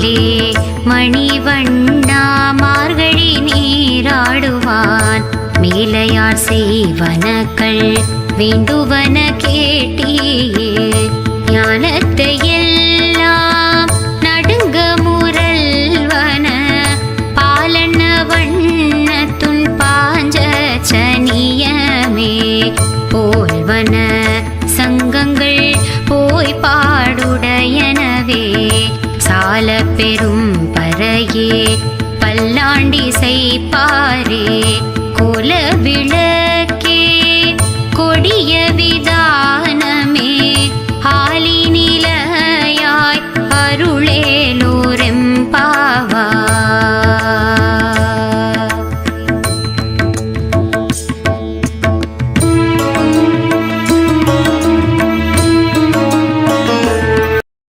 மாலே மணிவண்ணா மார்கழி நீராடுவான் மேலையார் செய்வனக்கள் வேண்டுவன கேட்டியே ஞானத்தை எல்லாம் நடுங்க முரல்வன பாலன வண்ணத்துன் பாஞ்ச சனியமே போல்வன சங்கங்கள் போய் பாடுடையனவே சால பெரும் பறையே பல்லாண்டி செய்பாரே கோல விள